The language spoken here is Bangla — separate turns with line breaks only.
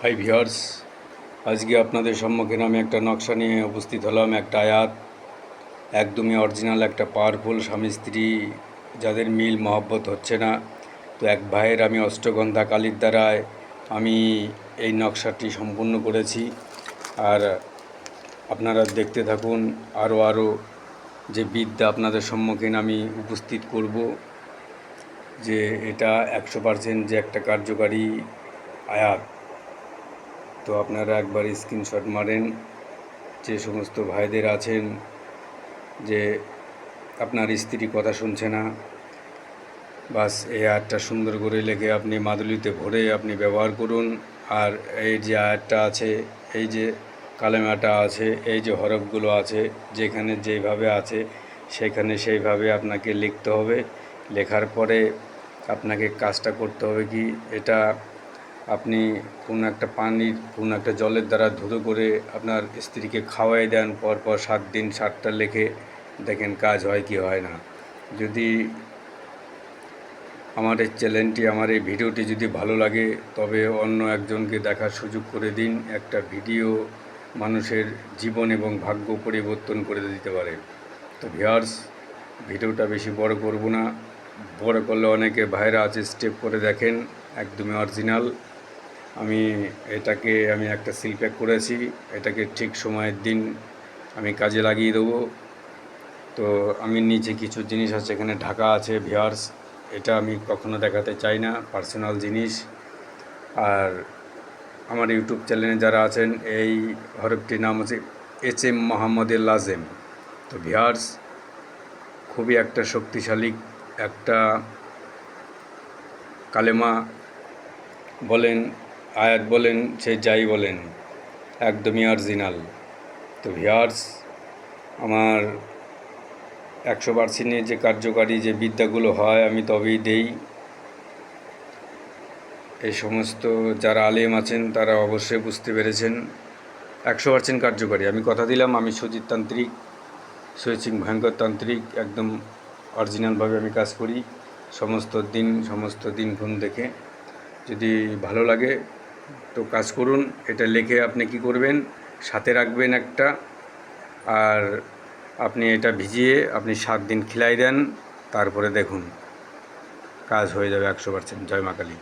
হাই ভিউয়ার্স, আজকে আপনাদের সম্মুখীন আমি একটা নকশা নিয়ে উপস্থিত হলাম। একটা আয়াত, একদমই অরিজিনাল, একটা পাওয়ারফুল স্বামী স্ত্রী যাদের মিল মহব্বত হচ্ছে না, তো এক ভাইয়ের আমি অষ্টগন্ধা কালির দ্বারায় আমি এই নকশাটি সম্পূর্ণ করেছি। আর আপনারা দেখতে থাকুন, আরও যে বিদ্যা আপনাদের সম্মুখীন আমি উপস্থিত করব, যে এটা 100% যে একটা কার্যকারী আয়াত। তো আপনারা একবার স্ক্রিনশট মারেন, যে সমস্ত ভাইদের আছেন যে আপনার স্ত্রী কথা শুনছে না, বাস এই আয়াতটা সুন্দর করে লিখে আপনি মাদুলিতে ভরে আপনি ব্যবহার করুন। আর এই যে আয়াতটা আছে, এই যে কালেমাটা আছে, এই যে হরফগুলো আছে, যেখানে যেইভাবে আছে সেখানে সেইভাবে আপনাকে লিখতে হবে। লেখার পরে আপনাকে কাজটা করতে হবে কি, এটা আপনি কোনো একটা পানির, কোনো একটা জলের দ্বারা ধুলো করে আপনার স্ত্রীকে খাওয়াই দেন। পরপর 7 দিন 7টা লেখে দেখেন কাজ হয় কি হয় না। যদি আমার এই চ্যানেলটি, আমার এই ভিডিওটি যদি ভালো লাগে, তবে অন্য একজনকে দেখার সুযোগ করে দিন। একটা ভিডিও মানুষের জীবন এবং ভাগ্য পরিবর্তন করে দিতে পারে। তো ভিউয়ার্স, ভিডিওটা বেশি বড় করব না, বড় করলে অনেকে ভাইরা আছে স্টেপ করে দেখেন, একদমই অরিজিনাল। আমি একটা সিল প্যাক করেছি, এটাকে ঠিক সময়ের দিন আমি কাজে লাগিয়ে দেবো। তো আমি নিচে কিছু জিনিস আছে, এখানে ঢাকা আছে ভিউয়ার্স, এটা আমি কখনো দেখাতে চাই না, পার্সোনাল জিনিস। আর আমার ইউটিউব চ্যানেলে যারা আছেন, এই হরফটির নাম হচ্ছে HM মোহাম্মদের লাজেম। তো ভিউয়ার্স, খুবই একটা শক্তিশালী একটা কালেমা বলেন, আয়াত বলেন, সে যাই বলেন, একদমই অরিজিনাল। তো ভিউয়ার্স, আমার 100% যে কার্যকারী যে বিদ্যাগুলো হয় আমি তবেই দেই। এই সমস্ত যারা আলেম আছেন তারা অবশ্যই বুঝতে পেরেছেন, 100% কার্যকারী। আমি কথা দিলাম, আমি সুজিত তান্ত্রিক, সুইচিং ভয়ঙ্কর তান্ত্রিক, একদম অরিজিনালভাবে আমি কাজ করি সমস্ত দিন গুণ দেখে। যদি ভালো লাগে তো কাজ করুন। এটা লিখে আপনি কি করবেন, সাথে রাখবেন একটা, আর আপনি এটা ভিজিয়ে আপনি 7 দিন খিলাই দেন, তারপরে দেখুন কাজ হয়ে যাবে 100%। জয় মা কালী।